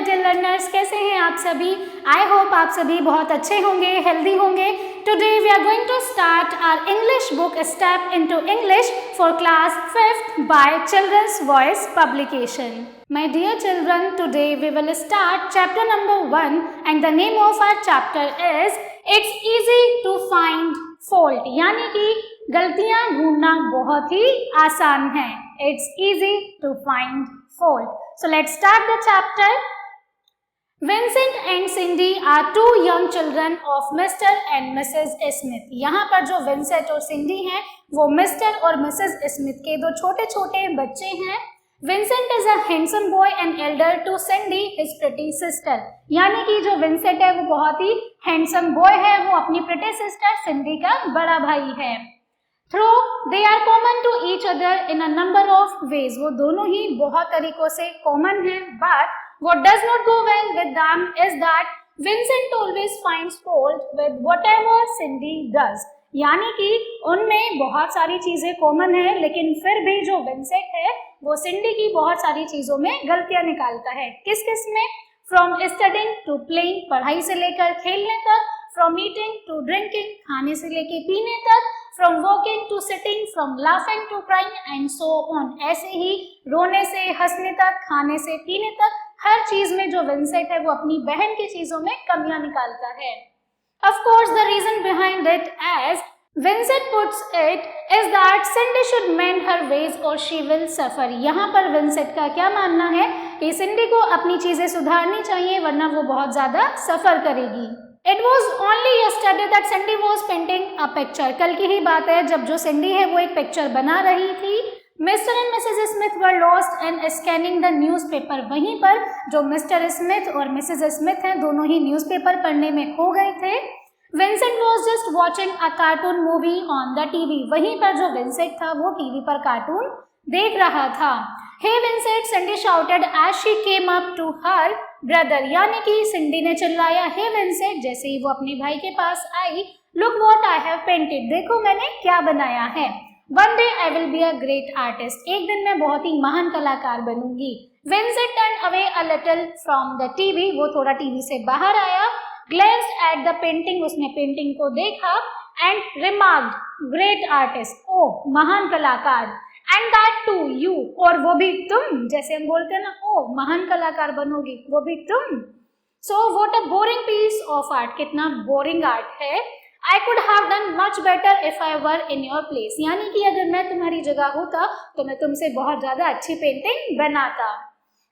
Little learners, कैसे हैं आप सभी? आई होप आप सभी बहुत अच्छे होंगे, हेल्दी होंगे। Today we are going to start our English book step into English for class 5th by children's voice publication. My dear children, today we will start chapter number 1 and the name of our chapter is It's easy to find fault, यानी कि गलतियां ढूंढना बहुत ही आसान है। It's easy to find fault. So let's start the chapter. Vincent and Cindy are two young children of Mr. and Mrs. Smith. यहाँ पर जो विंसेंट और सिंडी हैं वो मिस्टर और मिसेस स्मिथ के दो छोटे छोटे बच्चे हैं। Vincent is a handsome boy and elder to Cindy his pretty sister, यानी कि जो विंसेंट है वो बहुत ही हैंडसम बॉय है, वो अपनी प्रिटी सिस्टर सिंडी का बड़ा भाई है। Through they are common to each other in a number of ways, वो दोनों ही बहुत तरीकों से कॉमन है। But what does not go well with them is that Vincent always finds fault with whatever Cindy does, यानी कि उनमें बहुत सारी चीजें कॉमन है, लेकिन फिर भी जो विंसेंट है वो सिंडी की बहुत सारी चीजों में गलतियां निकालता है। किस किस में? फ्रॉम स्टडिंग टू प्लेइंग, पढ़ाई से लेकर खेलने तक, फ्रॉम ईटिंग टू ड्रिंकिंग, खाने से लेकर पीने तक, from walking to sitting, from laughing to crying and so on. ऐसे ही रोने से हंसने तक, खाने से पीने तक, हर चीज में जो विंसेंट है वो अपनी बहन की चीजों में कमियां निकालता है। Of course, the reason behind it, as Vincent puts it, is that Cindy should mend her ways or she will suffer. यहाँ पर विंसेंट का क्या मानना है कि सिंडी को अपनी चीजें सुधारनी चाहिए वरना वो बहुत ज्यादा सफर करेगी। It was only yesterday that Cindy was painting a picture. कल की ही बात है जब जो सिंडी है वो एक पिक्चर बना रही थी। Mister and missus Smith were lost in scanning the newspaper, वहीं पर जो मिस्टर स्मिथ और मिसेस स्मिथ हैं दोनों ही न्यूज़पेपर पढ़ने में खो गए थे। Vincent was just watching a cartoon movie on the TV, वहीं पर जो विंसेंट था वो टीवी पर कार्टून देख रहा था। Hey Vincent, Cindy shouted as she came up to her brother, यानी कि सिंडी ने चिल्लाया हे विंसेंट जैसे ही वो अपने भाई के पास आई। Look what I have painted, देखो मैंने क्या बनाया है। One day I will be a great artist, एक दिन मैं बहुत ही महान कलाकार बनूंगी। Vincent turn away a little from the TV, वो थोड़ा टीवी से बाहर आया। ग्लेंस्ड एट द पेंटिंग, उसने पेंटिंग को देखा। एंड रिमार्क्ड ग्रेट आर्टिस्ट, ओ महान कलाकार। एंड दैट टू यू, और वो भी तुम, जैसे हम बोलते हैं ना ओ महान कलाकार बनोगी, वो भी तुम। So what a boring piece of art, कितना बोरिंग आर्ट है। I could have done much better if I were in your place, यानी कि अगर मैं तुम्हारी जगह होता तो मैं तुमसे बहुत ज्यादा अच्छी पेंटिंग बनाता।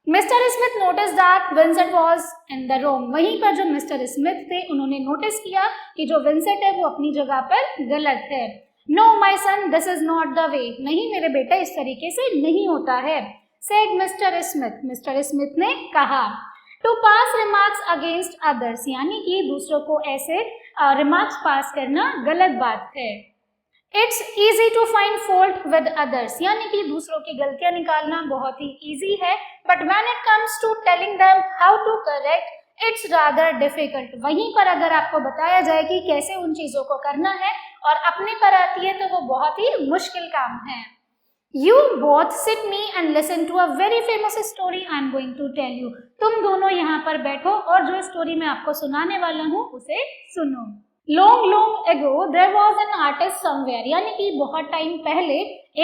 Mister Smith notice that Vincent was in the room, वहीं पर जो मिस्टर स्मिथ थे उन्होंने नोटिस किया कि जो विंसेंट है वो अपनी जगह पर गलत है। No my son, this is not the way, नहीं मेरे बेटा इस तरीके से नहीं होता है। सेड मिस्टर स्मिथ ने कहा। To pass remarks against others, यानी कि दूसरों को ऐसे रिमार्क्स पास करना गलत बात है। It's easy to find fault with others, यानी कि दूसरों की गलतियां निकालना बहुत ही ईजी है। But when it comes to telling them how to correct it's rather difficult, वहीं पर अगर आपको बताया जाए कि कैसे उन चीजों को करना है और अपने पर आती है तो वो बहुत ही मुश्किल काम है। You both sit me and listen to a very famous story I am going to tell you. तुम दोनों यहाँ पर बैठो और जो स्टोरी मैं आपको सुनाने वाला हूँ उसे सुनो। Long long ago there was an artist somewhere, यानी कि बहुत टाइम पहले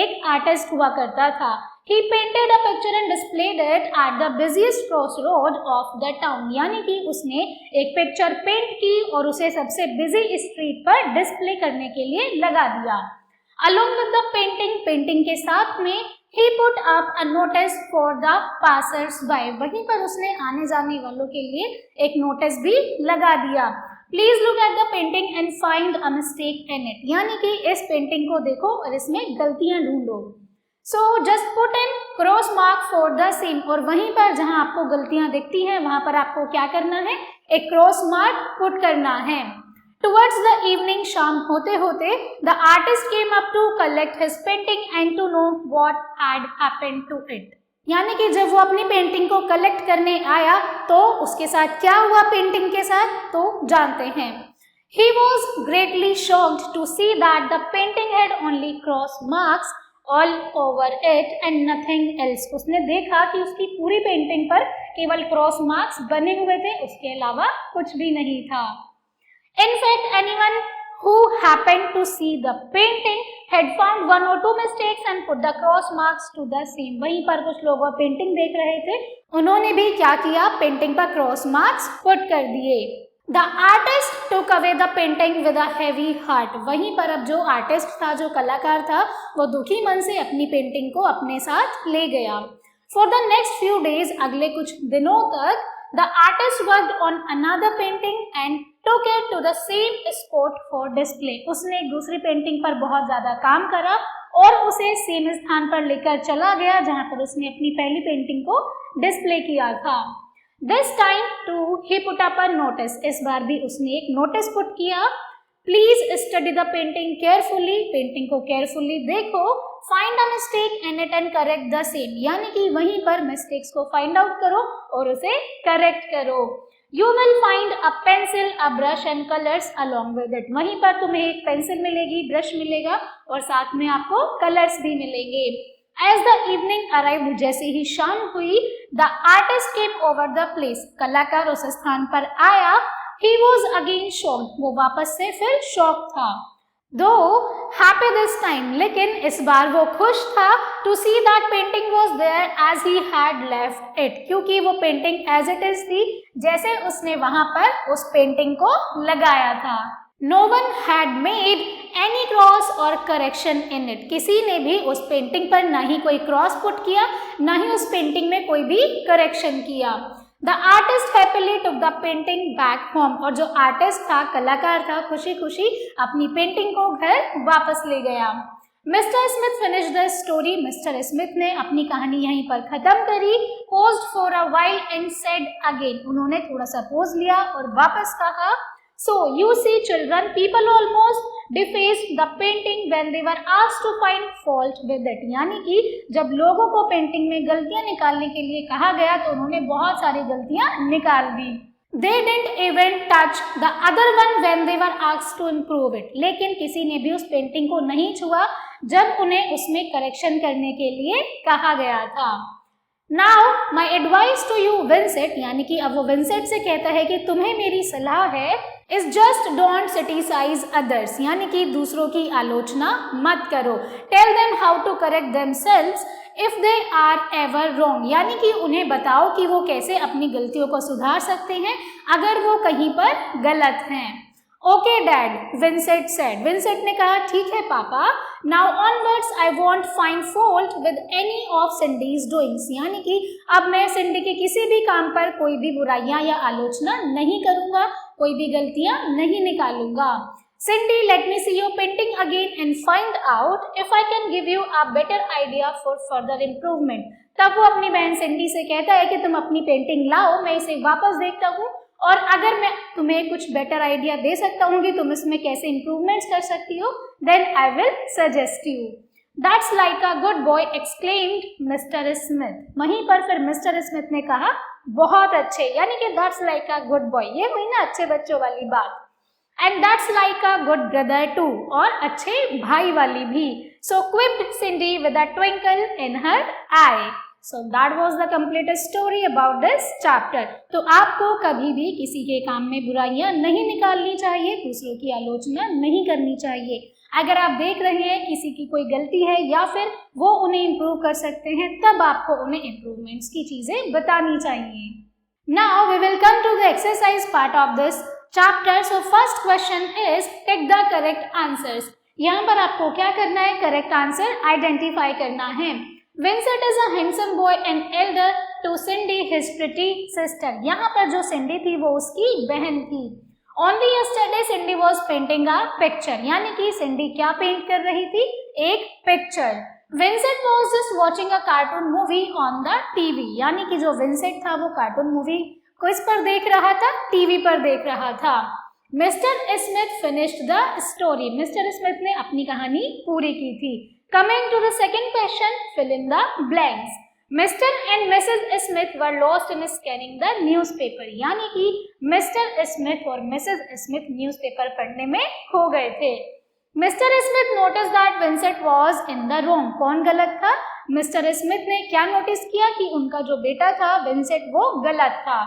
एक आर्टिस्ट हुआ करता था। He painted a picture and displayed it at the busiest crossroad of the town, यानी कि उसने एक पिक्चर पेंट की और उसे सबसे बिजी स्ट्रीट पर डिस्प्ले करने के लिए लगा दिया। Along with the painting, painting के साथ में he put up a notice for the passers by, वहीं पर उसने आने जाने वालों के लिए एक नोटिस भी लगा दिया। Please look at the painting and find a mistake in it, यानी कि इस पेंटिंग को देखो और इसमें गलतियां ढूंढो। So just put in cross mark for the same, और वहीं पर जहां आपको गलतियां दिखती हैं वहां पर आपको क्या करना है, एक क्रॉस मार्क पुट करना है। Towards the evening, शाम होते होते the artist came up to collect his painting and to know what had happened to it, यानी कि जब वो अपनी पेंटिंग को कलेक्ट करने आया तो उसके साथ क्या हुआ पेंटिंग के साथ, तो जानते हैं। He was greatly shocked to see that the painting had only cross marks all over it and nothing else. उसने देखा कि उसकी पूरी पेंटिंग पर केवल क्रॉस मार्क्स बने हुए थे, उसके अलावा कुछ भी नहीं था। In fact, anyone who happened to see the painting had found one or two mistakes and put the cross marks to the same। वहीं पर कुछ लोग और पेंटिंग देख रहे थे, उन्होंने भी क्या किया, पेंटिंग पर क्रॉस मार्क्स पुट कर दिए। The artist took away the painting with a heavy heart। वहीं पर अब जो आर्टिस्ट था, जो कलाकार था, वो दुखी मन से अपनी पेंटिंग को अपने साथ ले गया। For the next few days, अगले कुछ दिनों तक the artist worked on another painting and took it to the same spot for display। उसने एक दूसरी पेंटिंग पर बहुत ज्यादा काम करा और उसे सेम स्थान पर लेकर चला गया जहां पर उसने अपनी पहली पेंटिंग को डिस्प्ले किया था। This time too he put up a notice। इस बार भी उसने एक नोटिस पुट किया। Please study the painting carefully। Painting को केयरफुली देखो। Find a mistake in it and correct the same। यानी कि वहीं पर मिस्टेक्स को फाइंड आउट करो और उसे करेक्ट करो। You will find a pencil, a brush and colors along with it। वहीं पर तुम्हें एक पेंसिल मिलेगी, ब्रश मिलेगा और साथ में आपको कलर्स भी मिलेंगे। As the evening arrived, जैसे ही शाम हुई, the artist came over the place। कलाकार उस स्थान पर आया। He was again shocked। वो वापस से फिर शॉक था। Though happy this time, लेकिन इस बार वो खुश था to see that painting was there as he had left it। क्योंकि वो पेंटिंग as it is थी, जैसे उसने वहां पर उस पेंटिंग को लगाया था। No one had made any cross or correction in it। किसी ने भी उस पेंटिंग पर ना ही कोई क्रॉस पुट किया, ना ही उस पेंटिंग में कोई भी करेक्शन किया। The artist happily took the painting back home। और जो आर्टिस्ट था, कलाकार था, खुशी खुशी अपनी पेंटिंग को घर वापस ले गया। Mister Smith finish the story. Mister Smith ने अपनी कहानी यहीं पर खत्म करी। Paused for a while and said again। उन्होंने थोड़ा सा पोज लिया और वापस कहा। So you see children, people almost defaced the painting when they were asked to find fault with it। यानी कि जब लोगों को पेंटिंग में गलतियां निकालने के लिए कहा गया तो उन्होंने बहुत सारी गलतियां निकाल दी। They didn't even touch the other one when they were asked to improve it। लेकिन किसी ने भी उस पेंटिंग को नहीं छुआ जब उन्हें उसमें करेक्शन करने के लिए कहा गया था। Now my advice to you Vincent। यानी कि अब वो विंसेंट से कहता है कि तुम्हें मेरी सलाह है, is just don't criticize others। यानी कि दूसरों की आलोचना मत करो। Tell them how to correct themselves if they are ever wrong। यानी कि उन्हें बताओ कि वो कैसे अपनी गलतियों को सुधार सकते हैं अगर वो कहीं पर गलत हैं। Okay dad, Vincent said. Vincent ने कहा, ठीक है पापा। Now onwards I won't find fault with any of Cindy's doings. यानी कि अब मैं सिंडी के किसी भी काम पर कोई भी बुराइयां या आलोचना नहीं करूंगा, कोई भी गलतियां नहीं निकालूंगा। Cindy, let me see your painting again and find out if I can give you a better idea for further improvement. तब वो अपनी बहन सिंडी से कहता है कि तुम अपनी पेंटिंग लाओ, मैं इसे वापस देखता हूँ और अगर मैं तुम्हें कुछ बेटर आइडिया दे सकता हूँ कि तुम इसमें कैसे इम्प्रूवमेंट्स कर सकती हो, then I will suggest you. That's like a good boy exclaimed mister Smith. वहीं पर फिर मिस्टर स्मिथ ने कहा, बहुत अच्छे, यानी कि that's like a good boy, ये हुई ना अच्छे बच्चों वाली बात। And that's like a good brother too, और अच्छे भाई वाली भी। So quipped Cindy with a twinkle in her eye. So that was the complete story about this chapter। तो आपको कभी भी किसी के काम में बुराइयां नहीं निकालनी चाहिए, दूसरों की आलोचना नहीं करनी चाहिए। अगर आप देख रहे हैं किसी की कोई गलती है या फिर वो उन्हें इम्प्रूव कर सकते हैं, तब आपको उन्हें इम्प्रूवमेंट्स की चीजें बतानी चाहिए। Now we will come to the exercise part of this chapter। So first question is take the correct answers। यहाँ पर आपको क्या करना है, करेक्ट आंसर आइडेंटिफाई करना है। Vincent is a handsome boy and elder to Cindy, his pretty sister। यहाँ पर जो सिंडी थी वो उसकी बहन थी। Only yesterday Cindy was painting a picture। यानी कि सिंडी क्या पेंट कर रही थी, एक picture. Vincent was just watching a cartoon movie on the TV। यानी कि जो विंसेंट था वो कार्टून मूवी किस पर देख रहा था, टीवी पर देख रहा था। Mister Smith finished the story. Mister Smith ने अपनी कहानी पूरी की थी। Coming to the second question, fill in the blanks। Mr. and Mrs. Smith were lost in scanning the newspaper। यानी कि मिस्टर स्मिथ और मिसेस स्मिथ न्यूज़पेपर पढ़ने में खो गए थे। Mister Smith notice that Vincent was in the wrong. कौन गलत था? मिस्टर स्मिथ ने क्या नोटिस किया कि उनका जो बेटा था विंसेंट वो गलत था।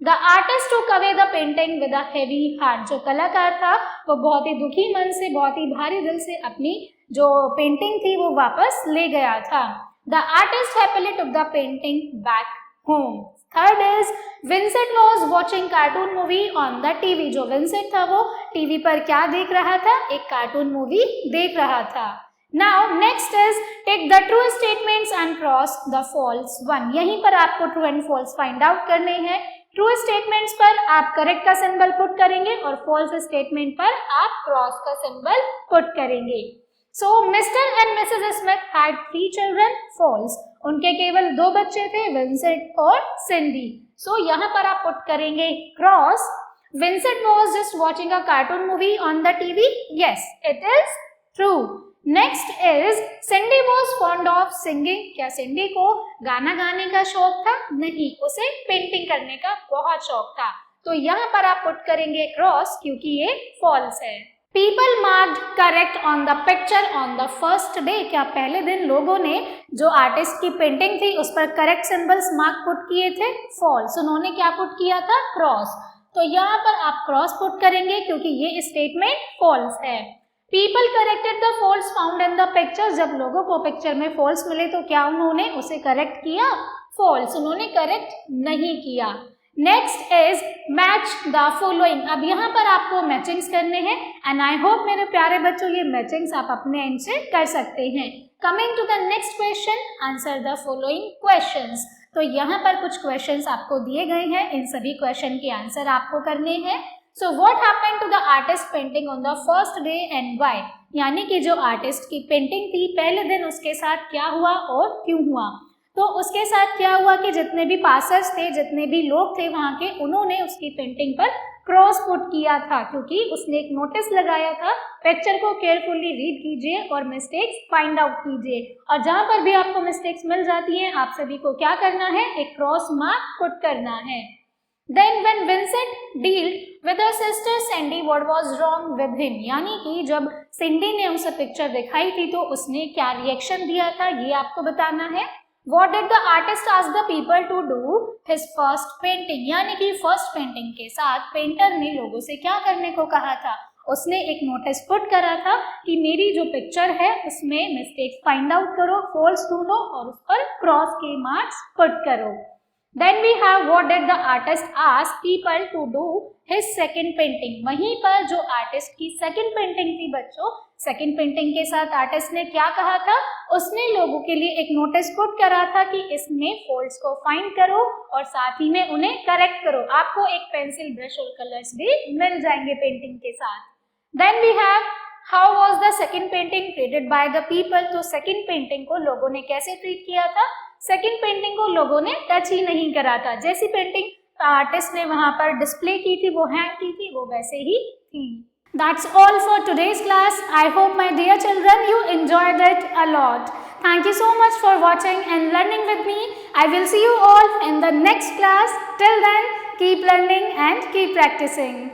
The artist took away the painting with a heavy heart. जो कलाकार था वो बहुत ही दुखी मन से, बहुत ही भारी दिल से अपनी जो पेंटिंग थी वो वापस ले गया था। The artist happily took the painting back home. Third is Vincent was watching cartoon movie on the TV. जो विंसेंट था वो टीवी पर क्या देख रहा था? एक कार्टून मूवी देख रहा था। Now next is take the true statements and cross the false one. यहीं पर आपको true and false find out करने हैं। ट्रू स्टेटमेंट्स पर आप करेक्ट का सिंबल पुट करेंगे और फॉल्स स्टेटमेंट पर आप क्रॉस का सिंबल पुट करेंगे। So mister and missus Smith had 3 children. False. उनके केवल 2 बच्चे थे, विंसेंट और सिंडी। सो यहाँ पर आप पुट करेंगे cross. Vincent was just watching a cartoon movie on the TV. Yes, it is true. Next is Cindy was fond of singing. क्या सिंडी को गाना गाने का शौक था? नहीं, उसे पेंटिंग करने का बहुत शौक था। तो यहाँ पर आप पुट करेंगे क्रॉस क्योंकि ये फॉल्स है। People marked correct on the picture on the first day. क्या पहले दिन लोगों ने जो आर्टिस्ट की पेंटिंग थी उस पर करेक्ट सिंबल्स मार्क पुट किए थे? फॉल्स। उन्होंने क्या पुट किया था? क्रॉस। तो यहाँ पर आप क्रॉस पुट करेंगे क्योंकि ये स्टेटमेंट फॉल्स है। People corrected the faults found in the picture. जब लोगों को पिक्चर में फॉल्स मिले तो क्या उन्होंने उसे करेक्ट किया? फॉल्स। उन्होंने करेक्ट नहीं किया। Next is match the following. अब यहाँ पर आपको मैचिंग्स करने हैं एंड आई होप मेरे प्यारे बच्चों ये मैचिंग्स आप अपने एंड से कर सकते हैं। Coming to the next question, answer the following questions. तो यहाँ पर कुछ क्वेश्चंस आपको दिए गए हैं, इन सभी क्वेश्चन के आंसर आपको करने हैं। So what happened to the artist painting on the first day and why? यानी कि जो आर्टिस्ट की पेंटिंग थी पहले दिन उसके साथ क्या हुआ और क्यों हुआ? तो उसके साथ क्या हुआ कि जितने भी पासर्स थे, जितने भी लोग थे वहाँ के, उन्होंने उसकी पेंटिंग पर क्रॉस पुट किया था क्योंकि उसने एक नोटिस लगाया था, पिक्चर को केयरफुली रीड कीजिए और मिस्टेक्स फाइंड आउट कीजिए। और जहाँ पर भी आपको मिस्टेक्स मिल जाती हैं आप सभी को क्या करना है? एक क्रॉस मार्क पुट करना है। Then when Vincent dealt with her sister Sandy, what was wrong with him? यानी कि जब सिंडी ने उसे पिक्चर दिखाई थी तो उसने क्या रिएक्शन दिया था ये आपको बताना है। What did the artist ask the people to do his first painting? यानी कि फर्स्ट पेंटिंग के साथ पेंटर ने लोगों से क्या करने को कहा था? उसने एक नोटिस पुट करा था कि मेरी जो पिक्चर है उसमें मिस्टेक्स फाइंड आउट करो, फॉल्स ढूंढो और उस पर क्रॉस के मार्क्स पुट करो। Then we have what did the artist ask people to do his second painting? वहीं पर जो आर्टिस्ट की सेकंड पेंटिंग थी बच्चों, सेकंड पेंटिंग के साथ आर्टिस्ट ने क्या कहा था? उसने लोगों के लिए एक नोटिस पुट करा था कि इसमें फॉल्ट्स को फाइंड करो और साथ ही में उन्हें करेक्ट करो। आपको एक पेंसिल, ब्रश और कलर्स भी मिल जाएंगे पेंटिंग के साथ। Then we have how was the second painting treated by the people? तो सेकंड पेंटिंग को लोगों ने कैसे ट्रीट किया था? सेकंड पेंटिंग को लोगों ने टच ही नहीं करा था। जैसी पेंटिंग आर्टिस्ट ने वहां पर डिस्प्ले की थी, वो हैंग की थी, वो वैसे ही थी। That's all for today's class. I hope my dear children you enjoyed it a lot. Thank you so much for watching and learning with me. I will see you all in the next class. Till then, keep learning and keep practicing.